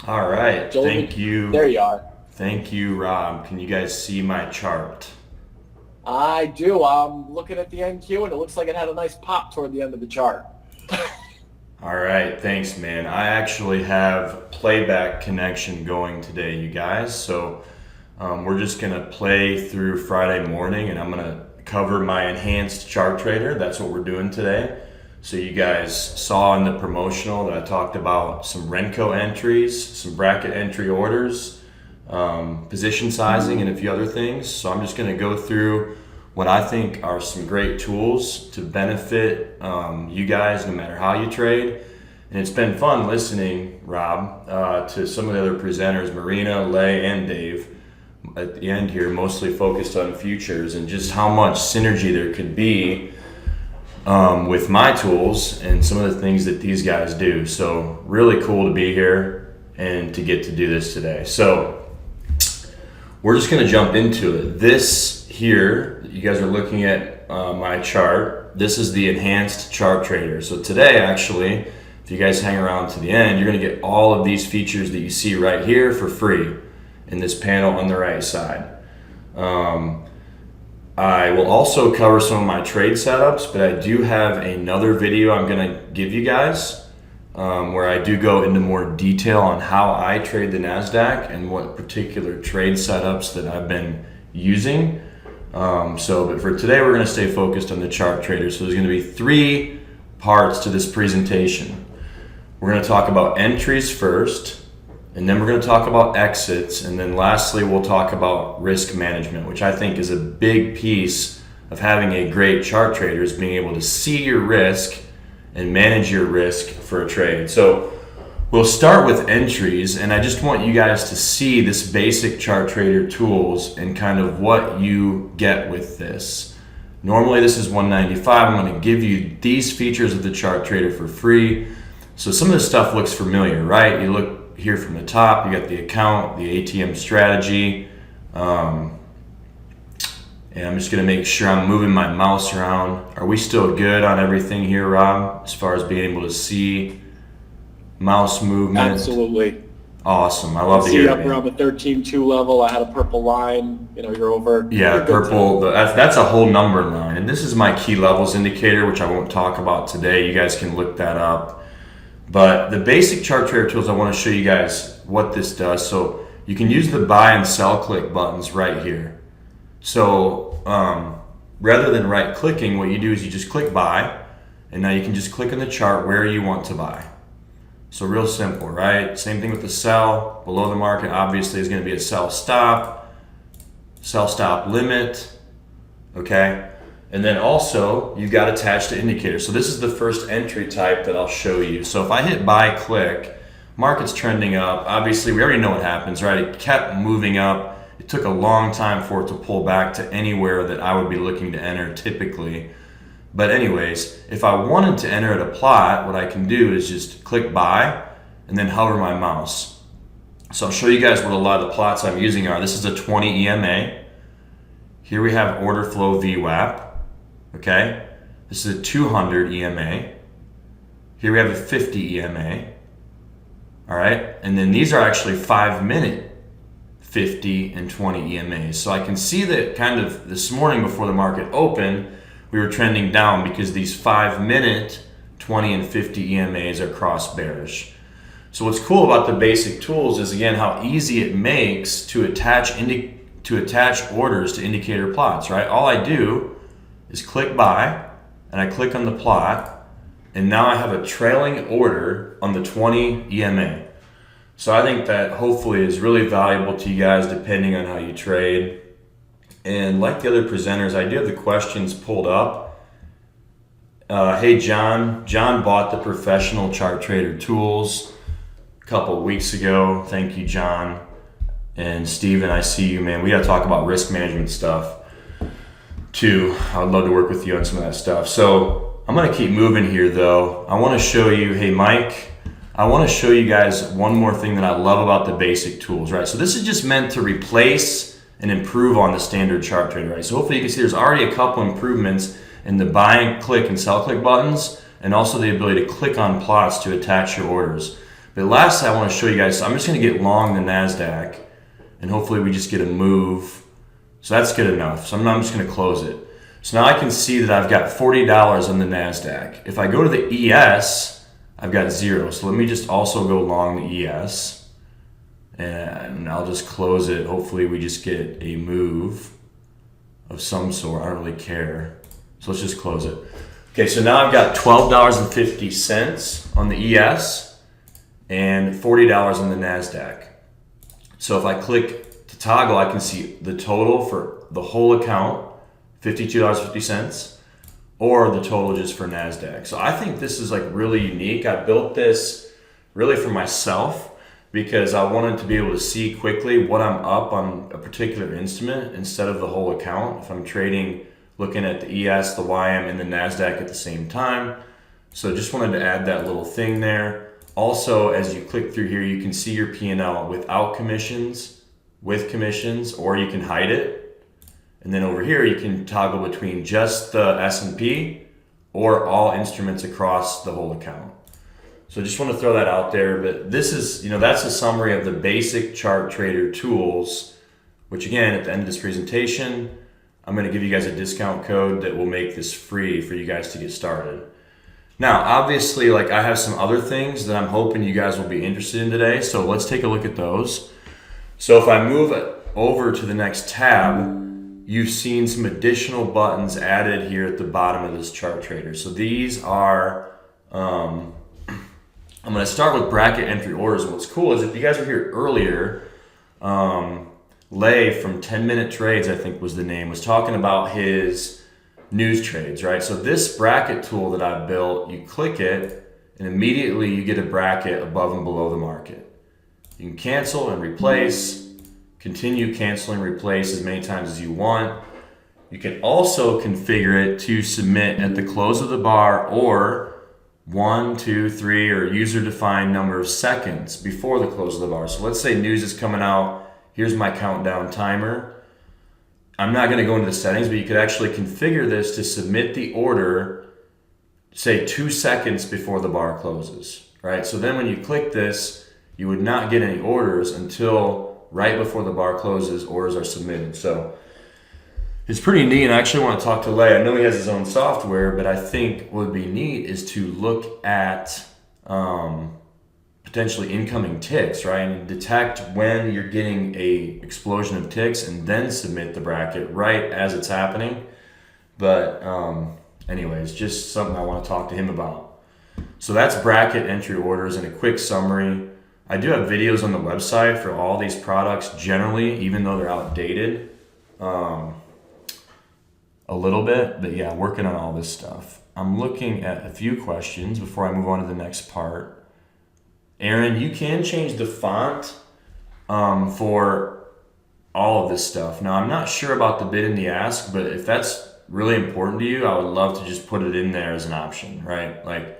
All right. Joel, Thank there you. you are. Thank you, Rob. Can you guys see my chart? I do. I'm looking at the NQ, and it looks like it had a nice pop toward the end of the chart. All right. Thanks, man. I actually have playback connection going today, you guys. So we're just going to play through Friday morning and I'm going to cover my enhanced chart trader. That's what we're doing today. So you guys saw in the promotional that I talked about some Renko entries, some bracket entry orders, position sizing, and a few other things. So I'm just going to go through what I think are some great tools to benefit you guys no matter how you trade. And it's been fun listening, Rob, to some of the other presenters, Marina, Lay, and Dave at the end here, mostly focused on futures and just how much synergy there could be with my tools and some of the things that these guys do. So really cool to be here and to get to do this today. So we're just going to jump into it. This here, you guys are looking at my chart. This is the enhanced chart trader. So today, actually, if you guys hang around to the end, you're going to get all of these features that you see right here for free in this panel on the right side. I will also cover some of my trade setups, but I do have another video I'm going to give you guys where I do go into more detail on how I trade the NASDAQ and what particular trade setups that I've been using. But for today, we're going to stay focused on the chart trader. So there's going to be three parts to this presentation. We're going to talk about entries first, and then we're going to talk about exits, and then lastly, we'll talk about risk management, which I think is a big piece of having a great chart trader, is being able to see your risk and manage your risk for a trade. So we'll start with entries, and I just want you guys to see this basic chart trader tools and kind of what you get with this. Normally this is $195. I'm going to give you these features of the chart trader for free. So some of this stuff looks familiar, right? You look here from the top, you got the account, the ATM strategy, and I'm just going to make sure I'm moving my mouse around. Are we still good on everything here, Rob, as far as being able to see mouse movement? Absolutely. Awesome. I I love to see hear you it, up around man. the 13.2 level. I had a purple line. You're over. Yeah, You're good today. purple, that's a whole number line. And this is my key levels indicator, which I won't talk about today. You guys can look that up. But the basic chart trader tools, I want to show you guys what this does. So you can use the buy and sell click buttons right here. So rather than right clicking, what you do is you just click buy, and now you can just click on the chart where you want to buy. So real simple, right? Same thing with the sell. Below the market obviously is going to be a sell stop limit, okay? And then also, you've got attached to indicators. So this is the first entry type that I'll show you. So if I hit buy click, market's trending up. Obviously, we already know what happens, right? It kept moving up. It took a long time for it to pull back to anywhere that I would be looking to enter typically. But anyways, if I wanted to enter at a plot, what I can do is just click buy and then hover my mouse. So I'll show you guys what a lot of the plots I'm using are. This is a 20 EMA. Here we have order flow VWAP. Okay, this is a 200 EMA. Here we have a 50 EMA. All right, and then these are actually 5-minute 50 and 20 EMAs. So I can see that kind of this morning before the market opened, we were trending down because these 5-minute 20 and 50 EMAs are cross bearish. So what's cool about the basic tools is, again, how easy it makes to attach orders to indicator plots, right? All I do is click buy, and I click on the plot, and now I have a trailing order on the 20 EMA. So I think that hopefully is really valuable to you guys depending on how you trade. And like the other presenters, I do have the questions pulled up. Hey John bought the professional chart trader tools a couple of weeks ago. Thank you, John. And Steven, I see you, man. We got to talk about risk management stuff too. I would love to work with you on some of that stuff. So I'm going to keep moving here though. I want to show you, hey Mike, I want to show you guys one more thing that I love about the basic tools, right? So this is just meant to replace and improve on the standard chart trader, right? So hopefully you can see there's already a couple improvements in the buy and click and sell click buttons, and also the ability to click on plots to attach your orders. But lastly, I want to show you guys, so I'm just going to get long the NASDAQ, and hopefully we just get a move. So that's good enough. So I'm just going to close it. So now I can see that I've got $40 on the NASDAQ. If I go to the ES, I've got 0. So let me just also go long the ES. And I'll just close it. Hopefully we just get a move of some sort. I don't really care. So let's just close it. Okay, so now I've got $12.50 on the ES and $40 on the NASDAQ. So if I click to toggle, I can see the total for the whole account, $52.50, or the total just for NASDAQ. So I think this is like really unique. I built this really for myself because I wanted to be able to see quickly what I'm up on a particular instrument instead of the whole account. If I'm trading, looking at the ES, the YM, and the NASDAQ at the same time. So just wanted to add that little thing there. Also, as you click through here, you can see your P&L without commissions, with commissions, or you can hide it. And then over here, you can toggle between just the S&P or all instruments across the whole account. So just want to throw that out there. But this is, that's a summary of the basic chart trader tools, which again, at the end of this presentation, I'm going to give you guys a discount code that will make this free for you guys to get started. Now, obviously, I have some other things that I'm hoping you guys will be interested in today. So let's take a look at those. So if I move over to the next tab, you've seen some additional buttons added here at the bottom of this chart trader. So these are, I'm going to start with bracket entry orders. What's cool is if you guys were here earlier, Lay from 10-Minute Trades, I think was the name, was talking about his news trades, right? So this bracket tool that I built, you click it and immediately you get a bracket above and below the market. You can cancel and replace, continue canceling, replace as many times as you want. You can also configure it to submit at the close of the bar or 1, 2, 3 or user-defined number of seconds before the close of the bar. So let's say news is coming out. Here's my countdown timer. I'm not going to go into the settings, but you could actually configure this to submit the order, say 2 seconds before the bar closes, right? So then when you click this, you would not get any orders until right before the bar closes, orders are submitted. So it's pretty neat. And I actually want to talk to Lay. I know he has his own software, but I think what would be neat is to look at potentially incoming ticks, right? And detect when you're getting a explosion of ticks and then submit the bracket right as it's happening. But anyways, just something I want to talk to him about. So that's bracket entry orders and a quick summary. I do have videos on the website for all these products generally, even though they're outdated a little bit. But yeah, working on all this stuff. I'm looking at a few questions before I move on to the next part. Aaron, you can change the font for all of this stuff. Now, I'm not sure about the bid and the ask, but if that's really important to you, I would love to just put it in there as an option, right?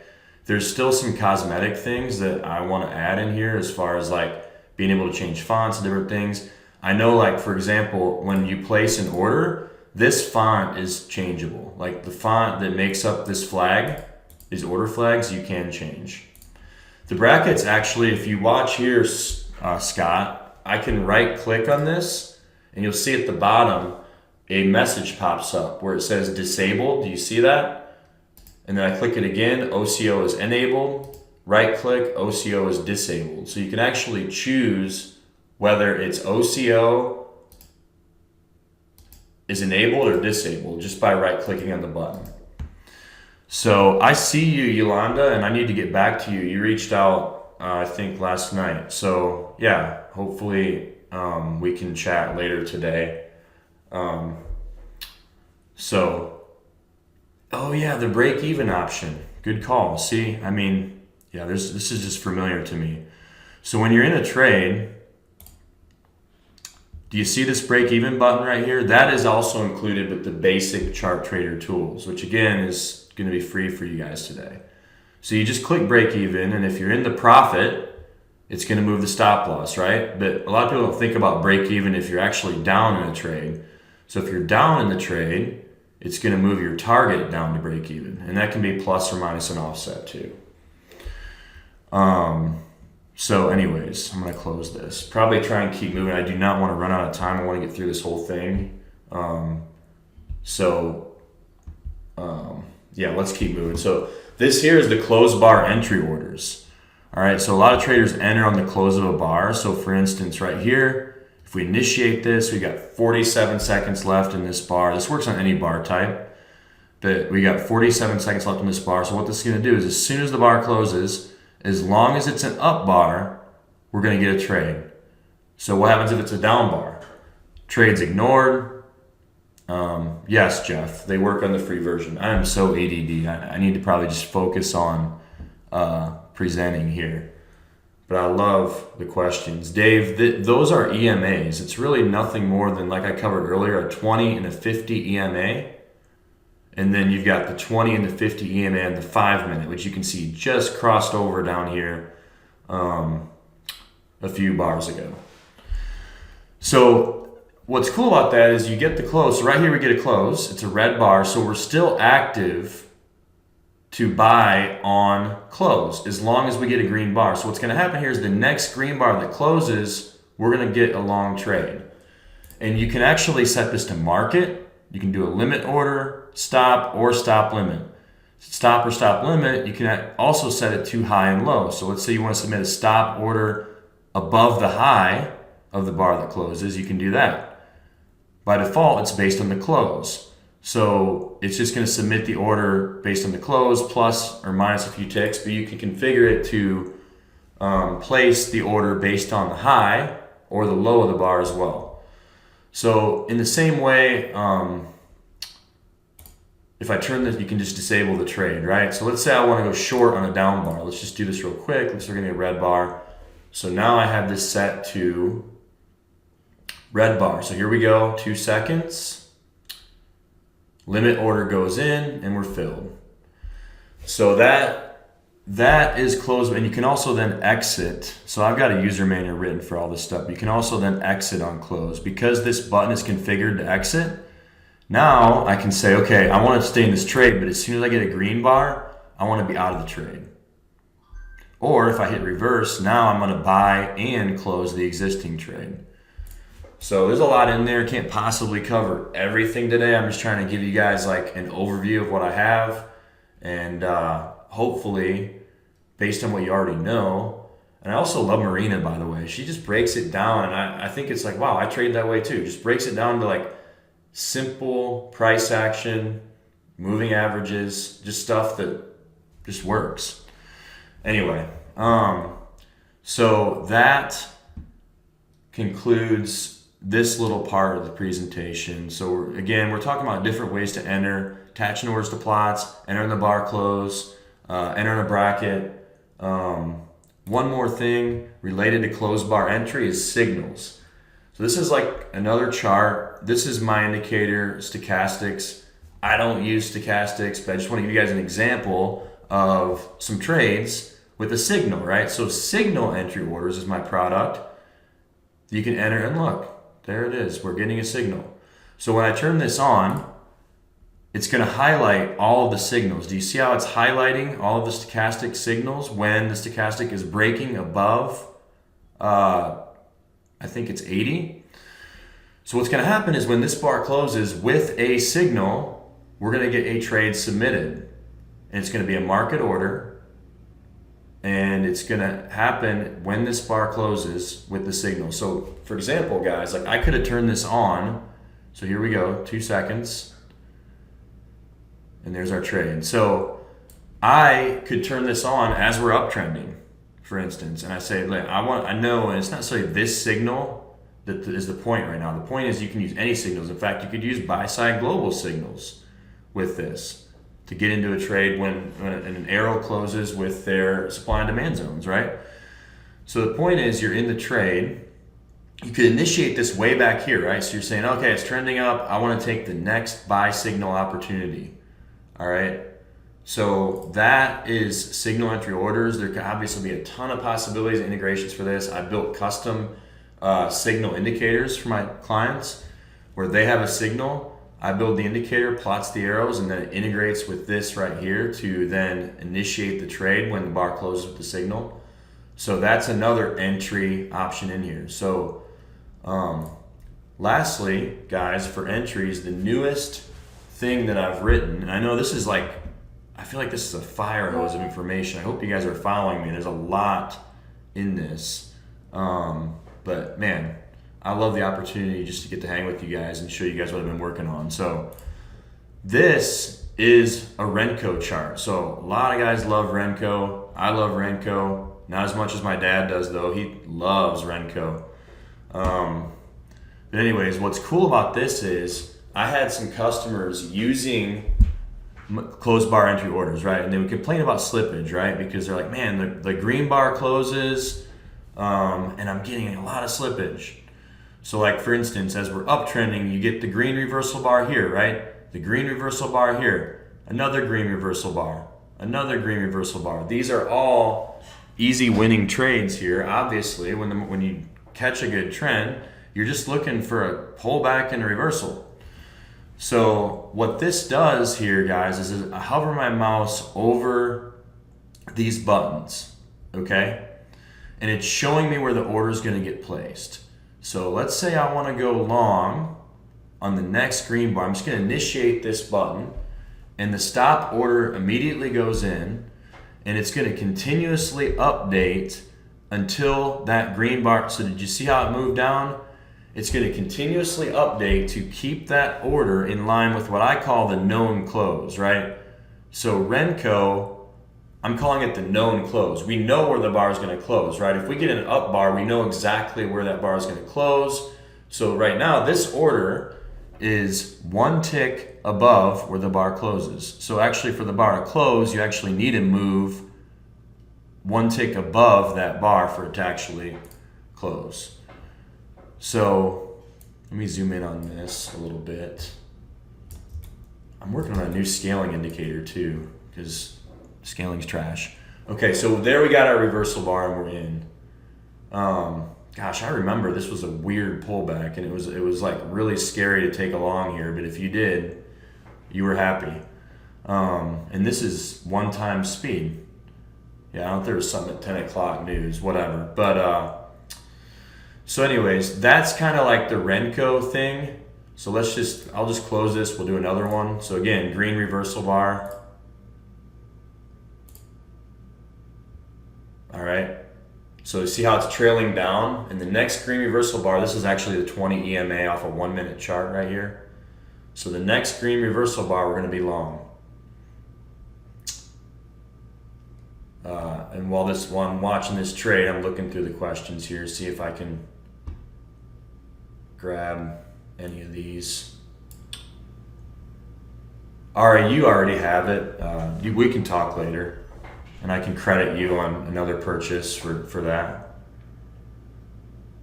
There's still some cosmetic things that I want to add in here as far as being able to change fonts and different things. I know, for example, when you place an order, this font is changeable. The font that makes up this flag, these order flags, you can change. The brackets actually, if you watch here, Scott, I can right click on this and you'll see at the bottom a message pops up where it says disabled. Do you see that? And then I click it again, OCO is enabled, right click, OCO is disabled. So you can actually choose whether it's OCO is enabled or disabled just by right clicking on the button. So I see you, Yolanda, and I need to get back to you. You reached out, I think, last night. So yeah, hopefully we can chat later today. Oh yeah, the break-even option. Good call. See, yeah, this is just familiar to me. So when you're in a trade, do you see this break-even button right here? That is also included with the basic chart trader tools, which again is going to be free for you guys today. So you just click break even, and if you're in the profit, it's going to move the stop loss, right? But a lot of people don't think about break even if you're actually down in a trade. So if you're down in the trade, it's going to move your target down to break even, and that can be plus or minus an offset too. So anyways, I'm going to close this. Probably try and keep moving. I do not want to run out of time. I want to get through this whole thing. Yeah, let's keep moving. So this here is the close bar entry orders. All right, so a lot of traders enter on the close of a bar. So for instance, right here, if we initiate this, we got 47 seconds left in this bar. This works on any bar type, but we got 47 seconds left in this bar. So what this is going to do is as soon as the bar closes, as long as it's an up bar, we're going to get a trade. So what happens if it's a down bar? Trade's ignored. Yes, Jeff, they work on the free version. I am so ADD. I need to probably just focus on presenting here. But I love the questions. Dave, those are EMAs. It's really nothing more than, like I covered earlier, a 20 and a 50 EMA. And then you've got the 20 and the 50 EMA and the 5 minute, which you can see just crossed over down here a few bars ago. So what's cool about that is you get the close. So right here we get a close. It's a red bar, so we're still active to buy on close as long as we get a green bar. So what's going to happen here is the next green bar that closes, we're going to get a long trade. And you can actually set this to market. You can do a limit order, stop, or stop limit. Stop or stop limit, you can also set it to high and low. So let's say you want to submit a stop order above the high of the bar that closes, you can do that. By default, it's based on the close. So it's just going to submit the order based on the close, plus or minus a few ticks, but you can configure it to place the order based on the high or the low of the bar as well. So in the same way, if I turn this, you can just disable the trade, right? So let's say I want to go short on a down bar. Let's just do this real quick. Let's, we're going to get a red bar. So now I have this set to red bar. So here we go, 2 seconds. Limit order goes in and we're filled. So that is closed, and you can also then exit. So I've got a user manual written for all this stuff. You can also then exit on close. Because this button is configured to exit, now I can say, okay, I want to stay in this trade, but as soon as I get a green bar, I want to be out of the trade. Or if I hit reverse, now I'm going to buy and close the existing trade. So there's a lot in there. Can't possibly cover everything today. I'm just trying to give you guys like an overview of what I have, and hopefully based on what you already know. And I also love Marina, by the way. She just breaks it down, and I think it's like, wow, I trade that way too. Just breaks it down to like simple price action, moving averages, just stuff that just works. Anyway, so that concludes this little part of the presentation. So again, we're talking about different ways to enter, attaching orders to plots, entering the bar close, entering a bracket. One more thing related to close bar entry is signals. So this is like another chart. This is my indicator, stochastics. I don't use stochastics, but I just want to give you guys an example of some trades with a signal, right? So signal entry orders is my product. You can enter and look. There it is. We're getting a signal. So when I turn this on, it's going to highlight all of the signals. Do you see how it's highlighting all of the stochastic signals when the stochastic is breaking above, I think it's 80? So what's going to happen is when this bar closes with a signal, we're going to get a trade submitted. And it's going to be a market order. And it's going to happen when this bar closes with the signal. So for example, guys, like I could have turned this on. So here we go, 2 seconds. And there's our trade. So I could turn this on as we're uptrending, for instance. And I say, look, I know, and it's not necessarily this signal that is the point right now. The point is you can use any signals. In fact, you could use buy-side global signals with this to get into a trade when an arrow closes with their supply and demand zones, right? So the point is you're in the trade. You could initiate this way back here, right? So you're saying, okay, it's trending up. I want to take the next buy signal opportunity, all right? So that is signal entry orders. There could obviously be a ton of possibilities and integrations for this. I built custom signal indicators for my clients where they have a signal. I build the indicator, plots the arrows, and then it integrates with this right here to then initiate the trade when the bar closes with the signal. So that's another entry option in here. So lastly, guys, for entries, the newest thing that I've written, and I know this is like, I feel like this is a fire hose of information. I hope you guys are following me. There's a lot in this. But man, I love the opportunity just to get to hang with you guys and show you guys what I've been working on. So this is a Renko chart. So a lot of guys love Renko. I love Renko. Not as much as my dad does though. He loves Renko. But anyways, what's cool about this is I had some customers using closed bar entry orders, right? And they would complain about slippage, right? Because they're like, man, the green bar closes and I'm getting a lot of slippage. So like for instance, as we're uptrending, you get the green reversal bar here, right? The green reversal bar here, another green reversal bar, another green reversal bar. These are all easy winning trades here. Obviously, when you catch a good trend, you're just looking for a pullback and a reversal. So what this does here, guys, is I hover my mouse over these buttons, okay? And it's showing me where the order is going to get placed. So let's say I want to go long on the next green bar. I'm just going to initiate this button, and the stop order immediately goes in, and it's going to continuously update until that green bar. So did you see how it moved down? It's going to continuously update to keep that order in line with what I call the known close, right? So Renko, I'm calling it the known close. We know where the bar is going to close, right? If we get an up bar, we know exactly where that bar is going to close. So right now, this order is one tick above where the bar closes. So actually for the bar to close, you actually need to move one tick above that bar for it to actually close. So let me zoom in on this a little bit. I'm working on a new scaling indicator too, because scaling's trash. Okay, so there we got our reversal bar and we're in. Gosh, I remember this was a weird pullback and it was like really scary to take along here, but if you did, you were happy. And this is one time speed. Yeah, I don't know if there was something at 10 o'clock news, whatever. But so anyways, that's kind of like the Renko thing. So I'll just close this. We'll do another one. So again, green reversal bar. All right. So you see how it's trailing down? And the next green reversal bar, this is actually the 20 EMA off a 1 minute chart right here. So the next green reversal bar, we're going to be long. And while I'm watching this trade, I'm looking through the questions here, see if I can grab any of these. Ari, you already have it. We can talk later, and I can credit you on another purchase for that.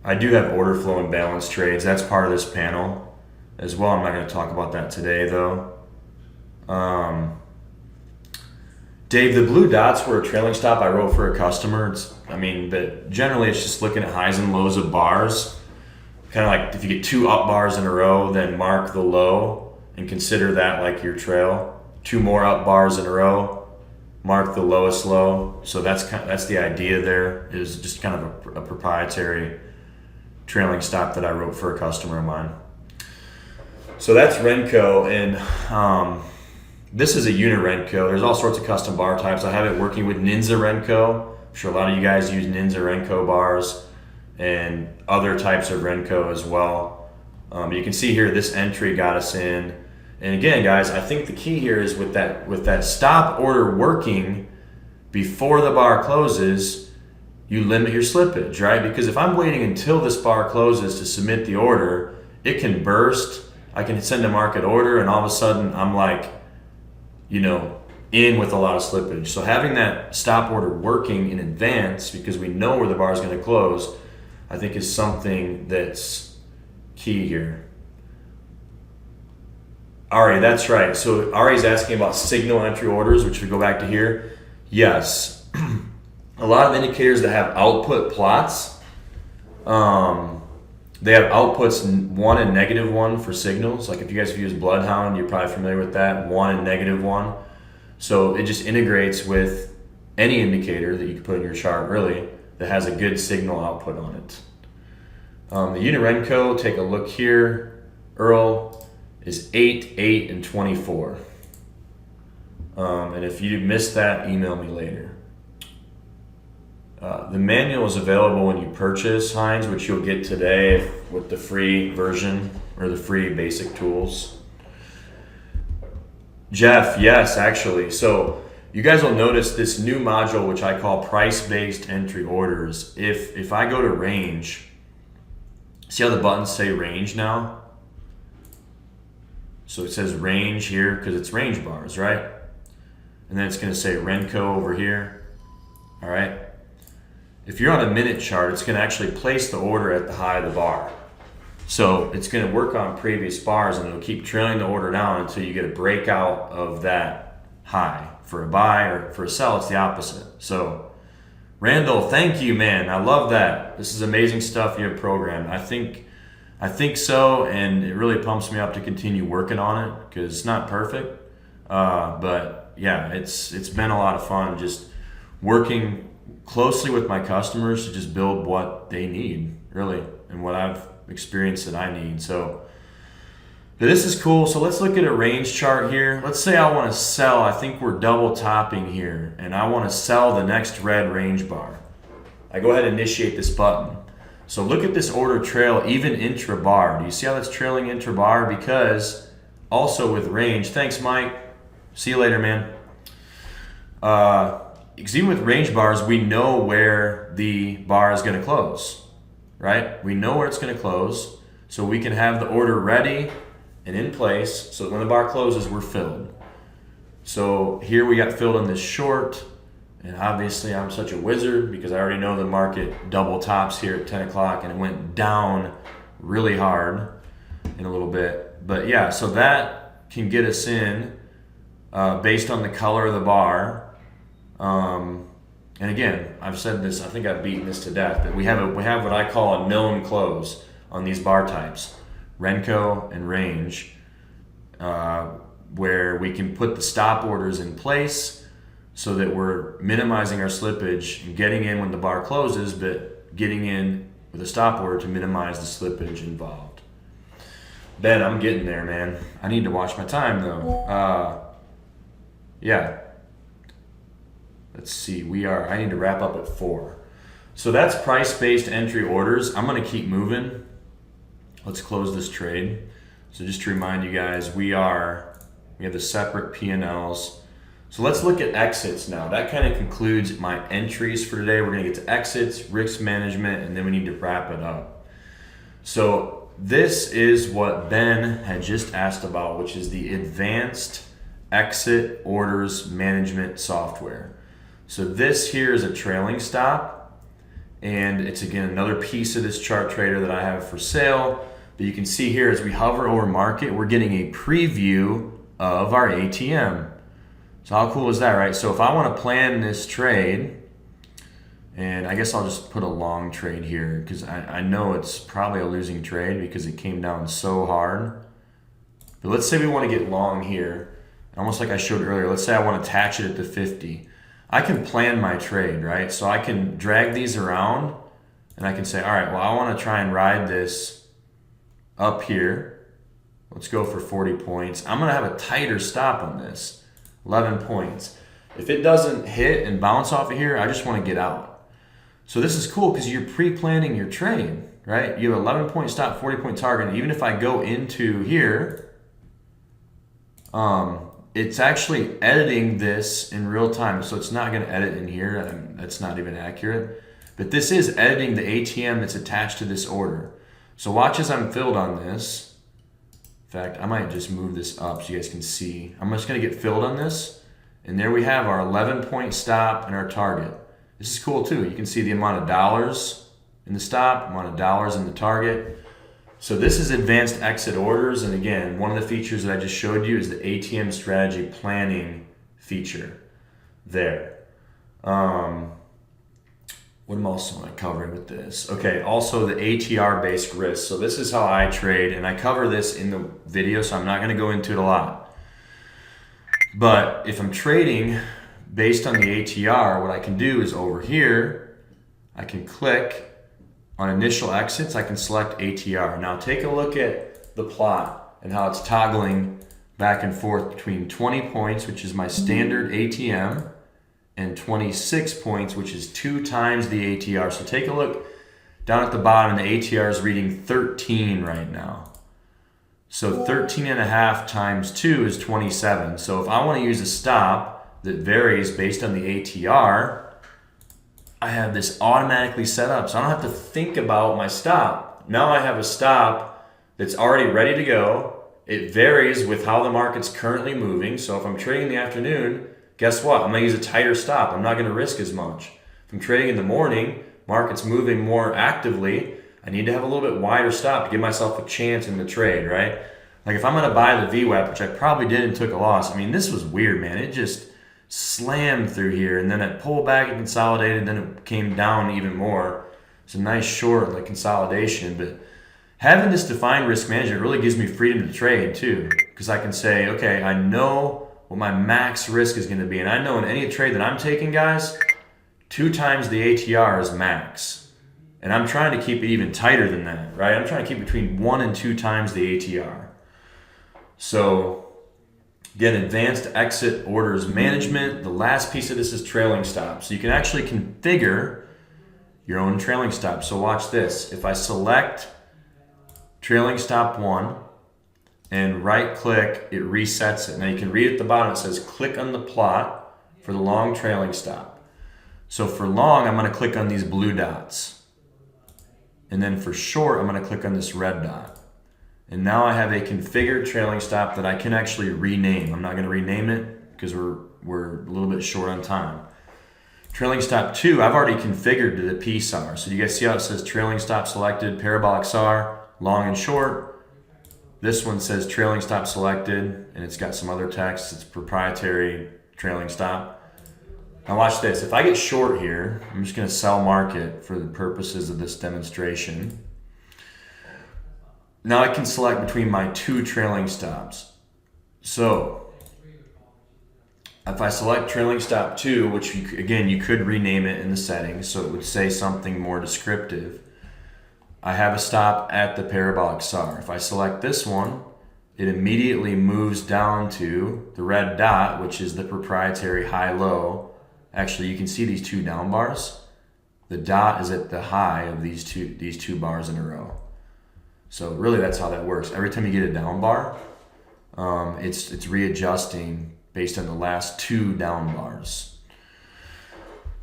I do have order flow and balance trades. That's part of this panel as well. I'm not going to talk about that today, though. Dave, the blue dots were a trailing stop I wrote for a customer. But generally it's just looking at highs and lows of bars. Kind of like if you get two up bars in a row, then mark the low and consider that like your trail. Two more up bars in a row, mark the lowest low. So that's the idea there, is just kind of a proprietary trailing stop that I wrote for a customer of mine. So that's Renko, and this is a unit Renko. There's all sorts of custom bar types. I have it working with Ninja Renko. I'm sure a lot of you guys use Ninja Renko bars and other types of Renko as well. You can see here this entry got us in. And again, guys, I think the key here is with that stop order working before the bar closes, you limit your slippage, right? Because if I'm waiting until this bar closes to submit the order, it can burst. I can send a market order and all of a sudden I'm like, in with a lot of slippage. So having that stop order working in advance, because we know where the bar is going to close, I think is something that's key here. Ari, that's right. So Ari's asking about signal entry orders, which we go back to here. Yes. A lot of indicators that have output plots, they have outputs 1 and -1 for signals. Like if you guys have used Bloodhound, you're probably familiar with that, 1 and -1. So it just integrates with any indicator that you can put in your chart, really. that has a good signal output on it. The unit Renko, take a look here. Earl is 8, 8, and 24. And if you missed that, email me later. The manual is available when you purchase, Heinz, which you'll get today with the free version or the free basic tools. Jeff, yes, actually. So you guys will notice this new module, which I call price-based entry orders. If I go to range, see how the buttons say range now? So it says range here because it's range bars, right? And then it's going to say Renko over here. All right. If you're on a minute chart, it's going to actually place the order at the high of the bar. So it's going to work on previous bars and it'll keep trailing the order down until you get a breakout of that high. For a buy or for a sell, it's the opposite. So Randall, thank you, man. I love that. This is amazing stuff you have programmed. I think so, and it really pumps me up to continue working on it because it's not perfect. But yeah, it's been a lot of fun just working closely with my customers to just build what they need, really, and what I've experienced that I need. So but this is cool. So let's look at a range chart here. Let's say I want to sell. I think we're double topping here, and I want to sell the next red range bar. I go ahead and initiate this button. So look at this order trail, even intra-bar. Do you see how that's trailing intra-bar? Because also with range, thanks Mike, see you later, man. Because even with range bars, we know where the bar is going to close, right? We know where it's going to close, so we can have the order ready and in place, so that when the bar closes, we're filled. So here we got filled on this short, and obviously I'm such a wizard because I already know the market double tops here at 10 o'clock and it went down really hard in a little bit. But yeah, so that can get us in based on the color of the bar. And again, I've said this, I think I've beaten this to death, but we have what I call a known close on these bar types, Renko and range, where we can put the stop orders in place so that we're minimizing our slippage and getting in when the bar closes, but getting in with a stop order to minimize the slippage involved. Ben, I'm getting there, man. I need to watch my time though. Yeah. Let's see, I need to wrap up at 4. So that's price-based entry orders. I'm gonna keep moving. Let's close this trade. So just to remind you guys, we have the separate P&Ls. So let's look at exits now. That kind of concludes my entries for today. We're gonna get to exits, risk management, and then we need to wrap it up. So this is what Ben had just asked about, which is the advanced exit orders management software. So this here is a trailing stop, and it's again another piece of this chart trader that I have for sale. But you can see here as we hover over market, we're getting a preview of our ATM. So how cool is that, right? So if I want to plan this trade, and I guess I'll just put a long trade here because I know it's probably a losing trade because it came down so hard. But let's say we want to get long here, almost like I showed earlier. Let's say I want to attach it at the 50. I can plan my trade, right? So I can drag these around and I can say, all right, well, I want to try and ride this up here. Let's go for 40 points. I'm going to have a tighter stop on this, 11 points. If it doesn't hit and bounce off of here, I just want to get out. So this is cool because you're pre-planning your trade, right? You have 11 point stop, 40 point target. And even if I go into here, it's actually editing this in real time. So it's not going to edit in here. That's not even accurate. But this is editing the ATM that's attached to this order. So watch as I'm filled on this. In fact, I might just move this up so you guys can see. I'm just going to get filled on this. And there we have our 11 point stop and our target. This is cool too. You can see the amount of dollars in the stop, amount of dollars in the target. So this is advanced exit orders. And again, one of the features that I just showed you is the ATM strategy planning feature there. What else am I covering with this? Okay, also the ATR based risk. So this is how I trade, and I cover this in the video, so I'm not going to go into it a lot. But if I'm trading based on the ATR, what I can do is over here, I can click on initial exits. I can select ATR. Now take a look at the plot and how it's toggling back and forth between 20 points, which is my standard ATM, and 26 points, which is 2 times the ATR. So take a look down at the bottom, and the ATR is reading 13 right now. So 13 and a half times 2 is 27. So if I want to use a stop that varies based on the ATR, I have this automatically set up. So I don't have to think about my stop. Now I have a stop that's already ready to go. It varies with how the market's currently moving. So if I'm trading in the afternoon, guess what? I'm going to use a tighter stop. I'm not going to risk as much. If I'm trading in the morning, market's moving more actively, I need to have a little bit wider stop to give myself a chance in the trade, right? Like if I'm going to buy the VWAP, which I probably did and took a loss, I mean, this was weird, man. It just slammed through here, and then it pulled back and consolidated, and then it came down even more. It's a nice short, like consolidation, but having this defined risk management really gives me freedom to trade too, because I can say, okay, I know what my max risk is going to be, and I know in any trade that I'm taking, guys, 2 times the ATR is max, and I'm trying to keep it even tighter than that, right? I'm trying to keep between 1 and 2 times the ATR. So again, advanced exit orders management. The last piece of this is trailing stops. So you can actually configure your own trailing stop. So watch this. If I select trailing stop 1 and right click, it resets it. Now you can read at the bottom, it says click on the plot for the long trailing stop. So for long, I'm going to click on these blue dots. And then for short, I'm going to click on this red dot. And now I have a configured trailing stop that I can actually rename. I'm not going to rename it because we're a little bit short on time. Trailing stop 2, I've already configured to the PSAR. So you guys see how it says trailing stop selected, parabolic SAR, long and short. This one says trailing stop selected, and it's got some other text. It's proprietary trailing stop. Now watch this. If I get short here, I'm just going to sell market for the purposes of this demonstration. Now I can select between my 2 trailing stops. So if I select trailing stop 2, which you could rename it in the settings, so it would say something more descriptive. I have a stop at the parabolic SAR. If I select this one, it immediately moves down to the red dot, which is the proprietary high-low. Actually, you can see these 2 down bars. The dot is at the high of these two bars in a row. So really that's how that works. Every time you get a down bar, it's readjusting based on the last 2 down bars.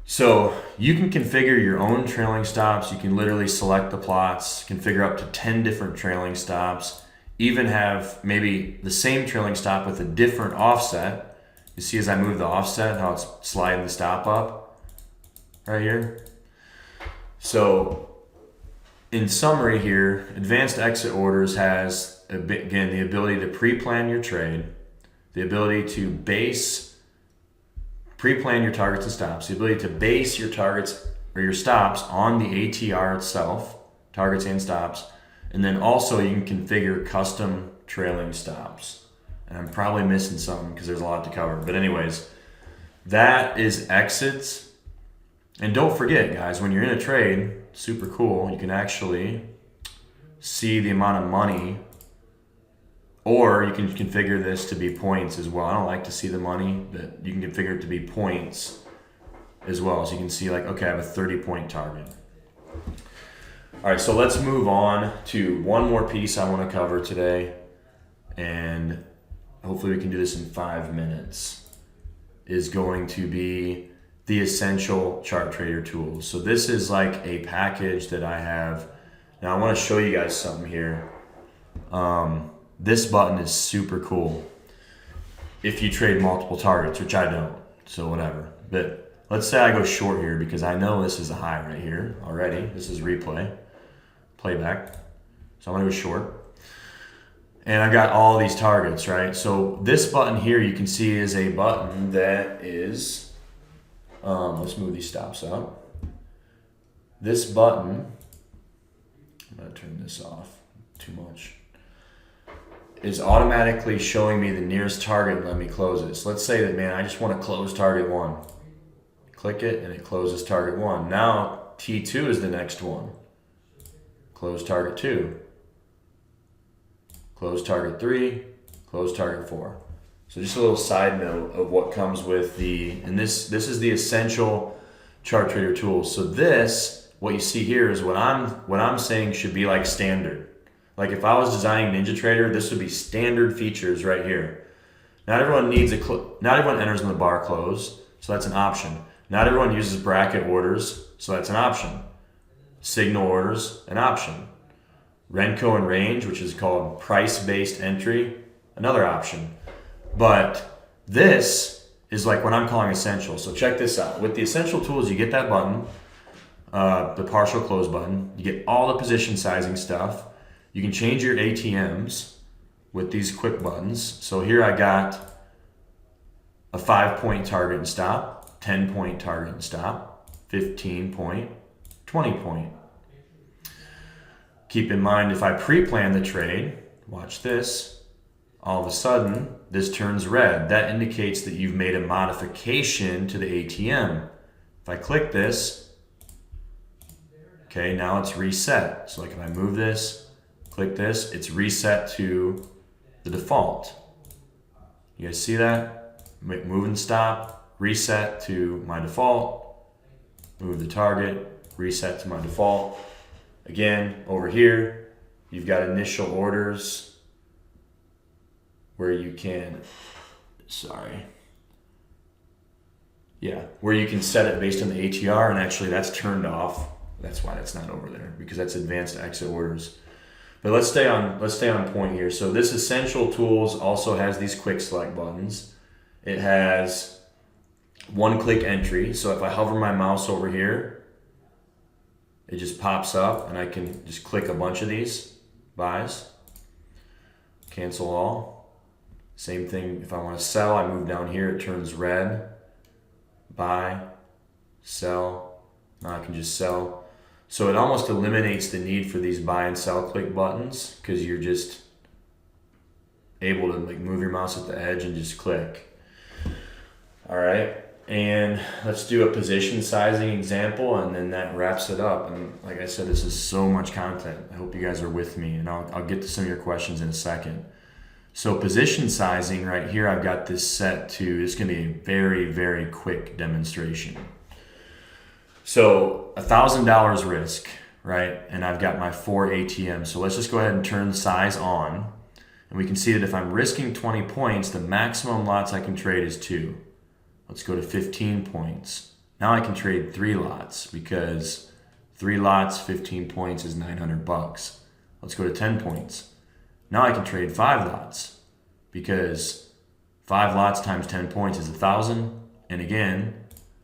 So you can configure your own trailing stops. You can literally select the plots, configure up to 10 different trailing stops, even have maybe the same trailing stop with a different offset. You see as I move the offset, how it's sliding the stop up right here. So in summary here, advanced exit orders has, again, the ability to pre-plan your trade, the ability to pre-plan your targets and stops, the ability to base your targets or your stops on the ATR itself, targets and stops, and then also you can configure custom trailing stops. And I'm probably missing something because there's a lot to cover. But anyways, that is exits. And don't forget, guys, when you're in a trade, super cool, you can actually see the amount of money, or you can configure this to be points as well. I don't like to see the money, but you can configure it to be points as well. So you can see like, okay, I have a 30-point target. All right, so let's move on to one more piece I want to cover today, and hopefully we can do this in 5 minutes, is going to be the essential chart trader tools. So this is like a package that I have. Now I want to show you guys something here. This button is super cool if you trade multiple targets, which I don't, so whatever. But let's say I go short here because I know this is a high right here already. This is playback. So I'm gonna go short. And I've got all these targets, right? So this button here you can see is a button that is, let's move these stops up. This button, I'm gonna turn this off too much, is automatically showing me the nearest target and let me close it. So let's say that, man, I just want to close target 1. Click it and it closes target 1. Now T2 is the next one. Close target 2. Close target 3. Close target 4. So just a little side note of what comes with and this is the essential chart trader tools. So what you see here is what I'm saying should be like standard. Like if I was designing NinjaTrader, this would be standard features right here. Not everyone enters in the bar close, so that's an option. Not everyone uses bracket orders, so that's an option. Signal orders, an option. Renko and range, which is called price-based entry, another option. But this is like what I'm calling essential. So check this out. With the essential tools, you get that button, the partial close button. You get all the position sizing stuff. You can change your ATMs with these quick buttons. So here I got a 5-point target and stop, 10-point target and stop, 15-point, 20-point. Keep in mind, if I pre-plan the trade, watch this, all of a sudden, this turns red. That indicates that you've made a modification to the ATM. If I click this, okay, now it's reset. So like if I move this, click this, it's reset to the default. You guys see that? Move and stop, reset to my default, move the target, reset to my default. Again, over here, you've got initial orders where you can, where you can set it based on the ATR, and actually that's turned off. That's why that's not over there, because that's advanced exit orders. But let's stay on point here. So this essential tools also has these quick select buttons. It has one-click entry. So if I hover my mouse over here, it just pops up and I can just click a bunch of these buys, cancel all. Same thing, if I want to sell, I move down here, it turns red, buy, sell. Now I can just sell. So it almost eliminates the need for these buy and sell click buttons, because you're just able to like move your mouse at the edge and just click. All right. And let's do a position sizing example, and then that wraps it up. And like I said, this is so much content. I hope you guys are with me, and I'll get to some of your questions in a second. So position sizing right here, I've got this set to, it's going to be a very, very quick demonstration. So $1,000 risk, right? And I've got my 4 ATMs. So let's just go ahead and turn size on. And we can see that if I'm risking 20 points, the maximum lots I can trade is 2. Let's go to 15 points. Now I can trade 3 lots, because 3 lots, 15 points is $900. Let's go to 10 points. Now I can trade 5 lots, because 5 lots times 10 points is 1,000. And again,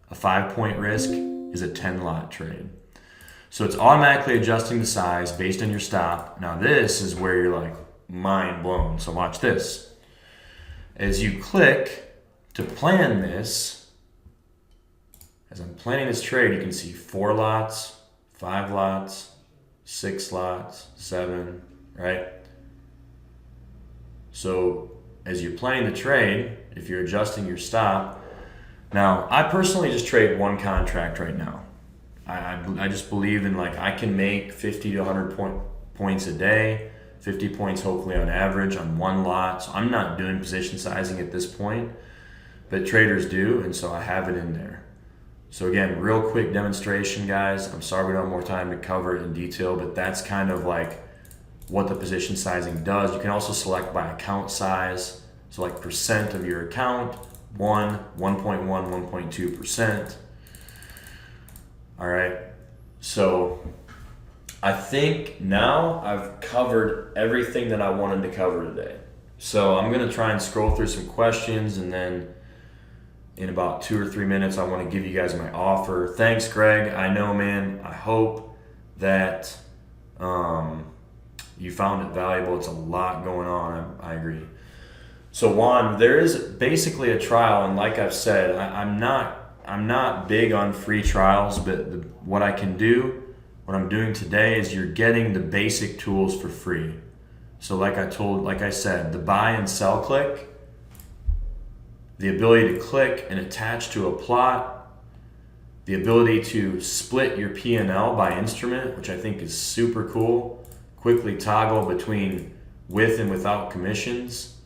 a 5-point risk is a 10 lot trade. So it's automatically adjusting the size based on your stop. Now this is where you're like mind blown. So watch this. As you click to plan this, as I'm planning this trade, you can see 4 lots, 5 lots, 6 lots, 7, right? So as you're planning the trade, if you're adjusting your stop, now I personally just trade one contract right now. I just believe in, like, I can make 50 to 100 points a day, 50 points hopefully on average on one lot. So I'm not doing position sizing at this point, but traders do, and so I have it in there. So again, real quick demonstration, guys. I'm sorry we don't have more time to cover it in detail, but that's kind of like what the position sizing does. You can also select by account size. So like percent of your account, 1, 1.1, 1.2%. All right, so I think now I've covered everything that I wanted to cover today. So I'm gonna try and scroll through some questions, and then in about 2 or 3 minutes, I wanna give you guys my offer. Thanks, Greg. I know, man, I hope that you found it valuable. It's a lot going on, I agree. So Juan, there is basically a trial, and like I've said, I'm not big on free trials, but what I can do, what I'm doing today is you're getting the basic tools for free. So like I said, the buy and sell click, the ability to click and attach to a plot, the ability to split your P&L by instrument, which I think is super cool. Quickly toggle between with and without commissions.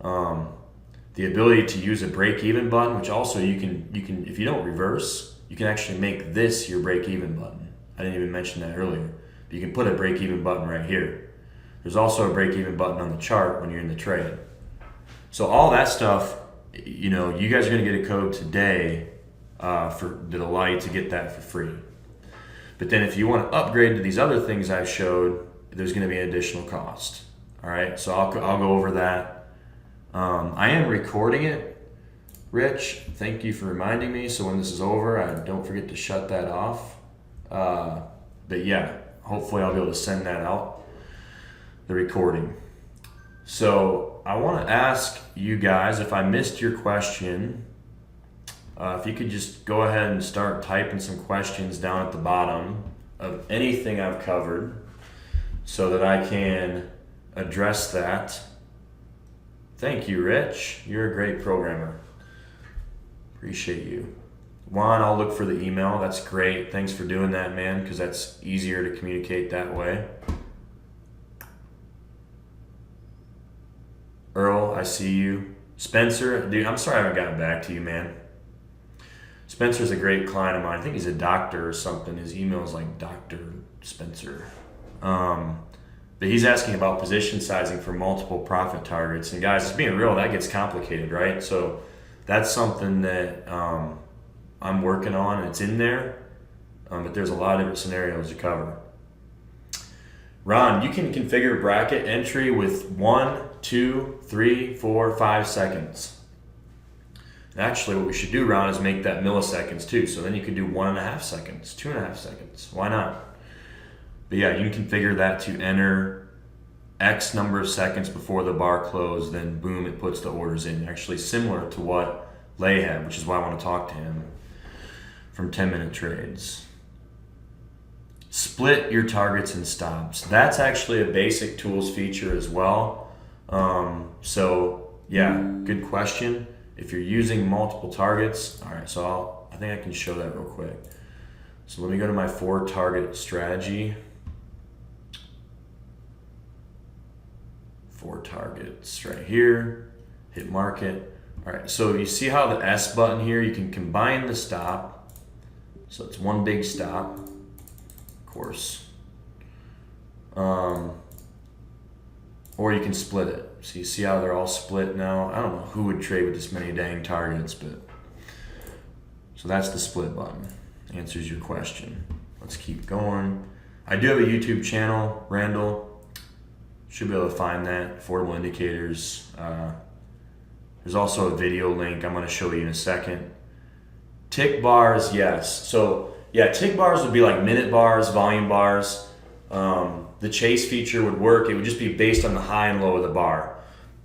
The ability to use a break-even button, which also you can if you don't reverse, you can actually make this your break-even button. I didn't even mention that earlier. But you can put a break-even button right here. There's also a break-even button on the chart when you're in the trade. So all that stuff, you guys are going to get a code today that'll allow you to get that for free. But then if you want to upgrade to these other things I showed, there's going to be an additional cost. All right, so I'll go over that. I am recording it, Rich. Thank you for reminding me. So when this is over, I don't forget to shut that off. But yeah, hopefully I'll be able to send that out, the recording. So I want to ask you guys, if I missed your question, if you could just go ahead and start typing some questions down at the bottom of anything I've covered so that I can address that. Thank you, Rich. You're a great programmer. Appreciate you. Juan, I'll look for the email. That's great. Thanks for doing that, man, because that's easier to communicate that way. Earl, I see you. Spencer, dude, I'm sorry I haven't gotten back to you, man. Spencer's a great client of mine. I think he's a doctor or something. His email is like Dr. Spencer. But he's asking about position sizing for multiple profit targets. And guys, just being real, that gets complicated, right? So that's something that I'm working on, and it's in there. But there's a lot of different scenarios to cover. Ron, you can configure bracket entry with 1, 2, 3, 4, 5 seconds. And actually, what we should do, Ron, is make that milliseconds too. So then you could do 1.5 seconds, 2.5 seconds. Why not? But yeah, you can configure that to enter X number of seconds before the bar close, then boom, it puts the orders in. Actually similar to what Lay had, which is why I want to talk to him from 10-minute trades. Split your targets and stops. That's actually a basic tools feature as well. So yeah, good question. If you're using multiple targets, all right, so I think I can show that real quick. So let me go to my 4 target strategy. 4 targets right here, hit market. All right, so you see how the S button here, you can combine the stop. So it's one big stop, of course. Or you can split it. So you see how they're all split now? I don't know who would trade with this many dang targets, but so that's the split button. Answers your question. Let's keep going. I do have a YouTube channel, Randall. Should be able to find that, affordable indicators. There's also a video link I'm going to show you in a second. Tick bars, yes. So yeah, tick bars would be like minute bars, volume bars. The chase feature would work. It would just be based on the high and low of the bar.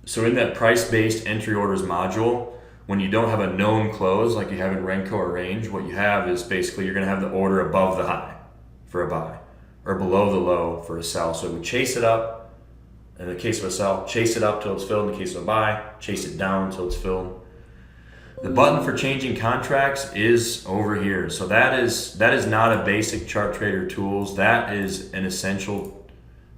So in that price-based entry orders module, when you don't have a known close like you have in Renko or range, what you have is basically you're going to have the order above the high for a buy or below the low for a sell. So it would chase it up. In the case of a sell, chase it up till it's filled. In the case of a buy, chase it down till it's filled. The button for changing contracts is over here. So that is not a basic chart trader tools. That is an essential.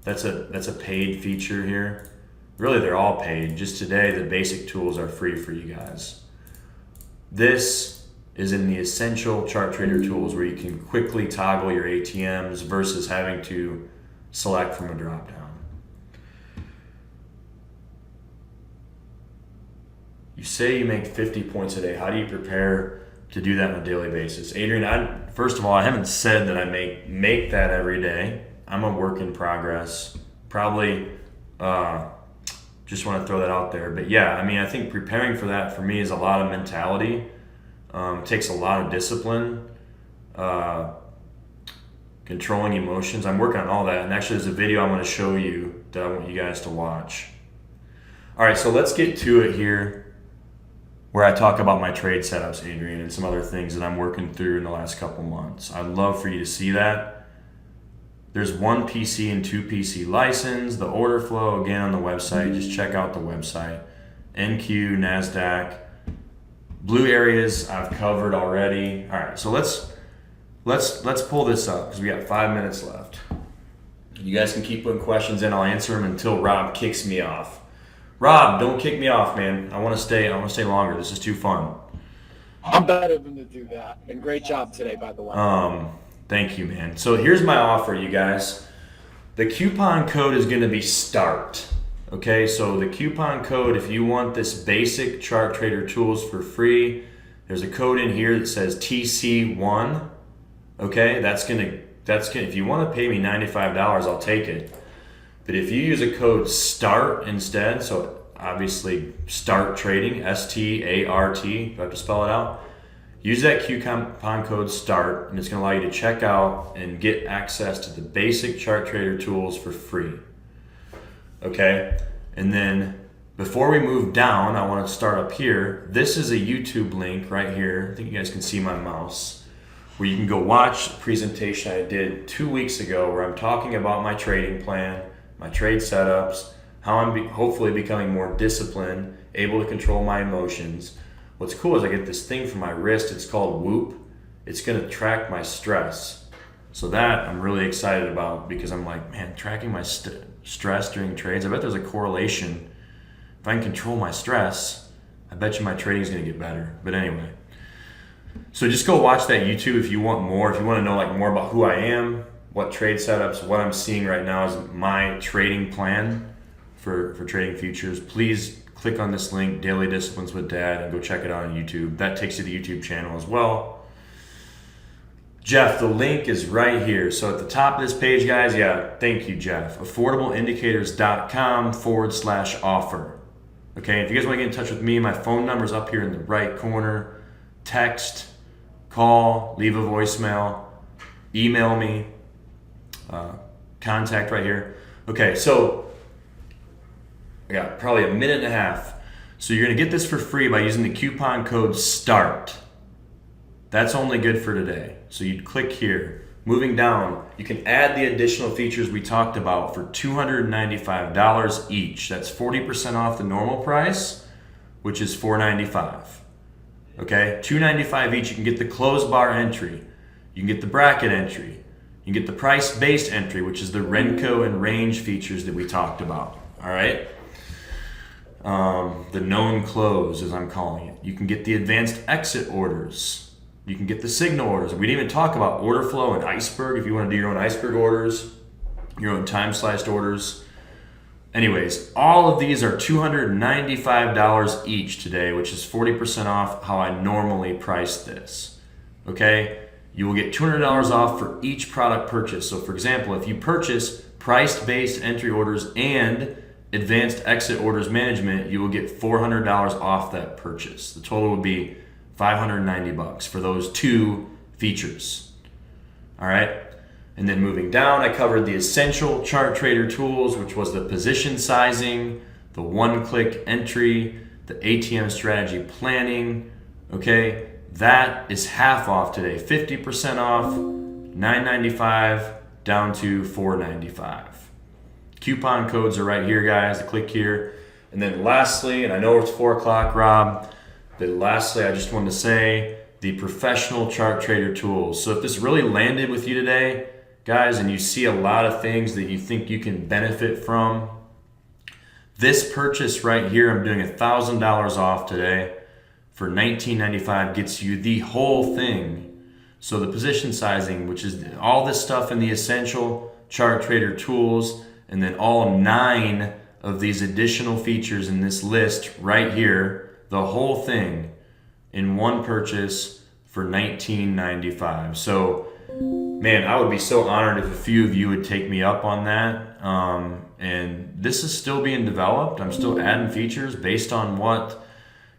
That's a paid feature here. Really, they're all paid. Just today, the basic tools are free for you guys. This is in the essential chart trader tools where you can quickly toggle your ATMs versus having to select from a drop down. You say you make 50 points a day. How do you prepare to do that on a daily basis? Adrian, first of all, I haven't said that I make that every day. I'm a work in progress. Probably just want to throw that out there. But yeah, I mean, I think preparing for that for me is a lot of mentality. It takes a lot of discipline, controlling emotions. I'm working on all that. And actually, there's a video I'm going to show you that I want you guys to watch. All right, so let's get to it here, where I talk about my trade setups, Adrian, and some other things that I'm working through in the last couple months. I'd love for you to see that. There's 1 PC and 2 PC license. The order flow, again, on the website. Just check out the website. NQ, NASDAQ. Blue areas I've covered already. All right, so let's let's pull this up because we got 5 minutes left. You guys can keep putting questions in. I'll answer them until Rob kicks me off. Rob, don't kick me off, man. I want to stay longer. This is too fun. I'm better than to do that. And great job today, by the way. Thank you, man. So here's my offer, you guys. The coupon code is going to be START. Okay, so the coupon code, if you want this basic chart trader tools for free, there's a code in here that says TC1. Okay, that's gonna. If you want to pay me $95, I'll take it. But if you use a code START instead, so obviously START trading, START, if I have to spell it out, use that coupon code START, and it's going to allow you to check out and get access to the basic chart trader tools for free. Okay, and then before we move down, I want to start up here. This is a YouTube link right here. I think you guys can see my mouse, where you can go watch a presentation I did 2 weeks ago where I'm talking about my trading plan, my trade setups, how I'm hopefully becoming more disciplined, able to control my emotions. What's cool is I get this thing for my wrist. It's called Whoop. It's going to track my stress. So that I'm really excited about because I'm like, man, tracking my stress during trades, I bet there's a correlation. If I can control my stress, I bet you my trading is going to get better. But anyway, so just go watch that YouTube if you want more. If you want to know like more about who I am, what trade setups, what I'm seeing right now is my trading plan for trading futures, please click on this link, Daily Disciplines with Dad, and go check it out on YouTube. That takes you to the YouTube channel as well. Jeff, the link is right here. So at the top of this page, guys, yeah, thank you, Jeff. affordableindicators.com/offer. Okay, if you guys want to get in touch with me, my phone number is up here in the right corner. Text, call, leave a voicemail, email me, contact right here. Okay, so I got probably a minute and a half. So you're going to get this for free by using the coupon code START. That's only good for today. So you'd click here. Moving down, you can add the additional features we talked about for $295 each. That's 40% off the normal price, which is $495. Okay, $295 each. You can get the close bar entry. You can get the bracket entry. You can get the price-based entry, which is the Renko and range features that we talked about. All right. The known close, as I'm calling it. You can get the advanced exit orders. You can get the signal orders. We didn't even talk about order flow and iceberg if you want to do your own iceberg orders, your own time sliced orders. Anyways, all of these are $295 each today, which is 40% off how I normally price this. Okay? You will get $200 off for each product purchase. So for example, if you purchase price-based entry orders and advanced exit orders management, you will get $400 off that purchase. The total would be $590 for those two features. All right. And then moving down, I covered the essential chart trader tools, which was the position sizing, the one-click entry, the ATM strategy planning. Okay. That is half off today. 50% off, $995 down to $495. Coupon codes are right here, guys. Click here. And then lastly, and I know it's 4 o'clock, Rob, but lastly, I just wanted to say the professional chart trader tools. So if this really landed with you today, guys, and you see a lot of things that you think you can benefit from, this purchase right here, I'm doing $1,000 off today for $19.95, gets you the whole thing. So the position sizing, which is all this stuff in the essential chart trader tools, and then all 9 of these additional features in this list right here, the whole thing in one purchase for $19.95. So, man, I would be so honored if a few of you would take me up on that. And this is still being developed. I'm still adding features based on what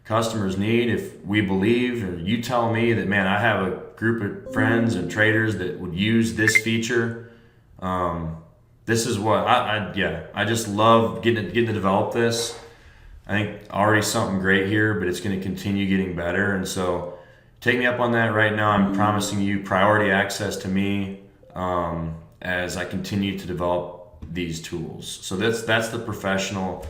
customers need. If we believe, or you tell me that, man, I have a group of friends and traders that would use this feature, this is what I just love getting to develop this. I think already something great here, but it's going to continue getting better. And so take me up on that right now. I'm promising you priority access to me as I continue to develop these tools. So that's the professional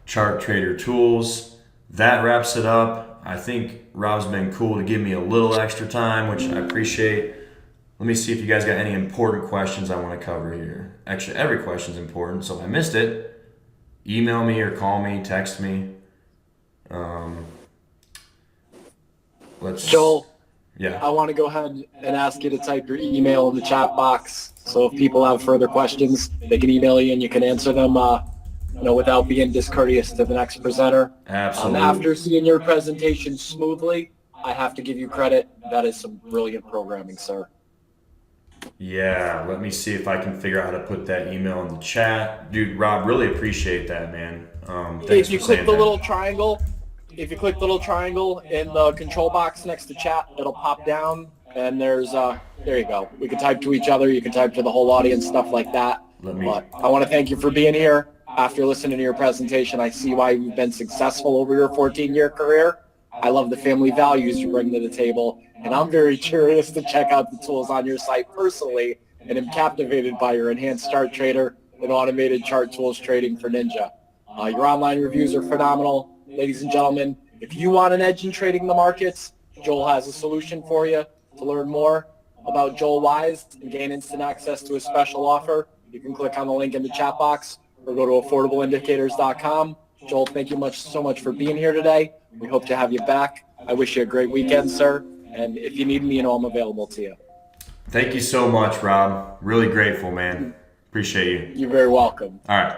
chart trader tools. That wraps it up. I think Rob's been cool to give me a little extra time, which I appreciate. Let me see if you guys got any important questions I want to cover here. Actually, every question's important, so if I missed it, email me or call me, text me. Joel, Yeah. I want to go ahead and ask you to type your email in the chat box. So if people have further questions, they can email you and you can answer them, without being discourteous to the next presenter. Absolutely. After seeing your presentation smoothly, I have to give you credit. That is some brilliant programming, sir. Yeah, let me see if I can figure out how to put that email in the chat. Dude, Rob, really appreciate that, man. Thanks If you for click saying the that. little triangle, if you click the little triangle in the control box next to chat, it'll pop down, and there's there you go. We can type to each other. You can type to the whole audience, stuff like that. But I want to thank you for being here. After listening to your presentation, I see why you've been successful over your 14-year career. I love the family values you bring to the table, and I'm very curious to check out the tools on your site personally, and am captivated by your enhanced chart trader and automated chart tools trading for Ninja. Your online reviews are phenomenal. Ladies and gentlemen, if you want an edge in trading the markets, Joel has a solution for you. To learn more about Joel Wise and gain instant access to a special offer, you can click on the link in the chat box or go to affordableindicators.com. Joel, thank you so much for being here today. We hope to have you back. I wish you a great weekend, sir. And if you need me, I'm available to you. Thank you so much, Rob. Really grateful, man. Appreciate you. You're very welcome. All right.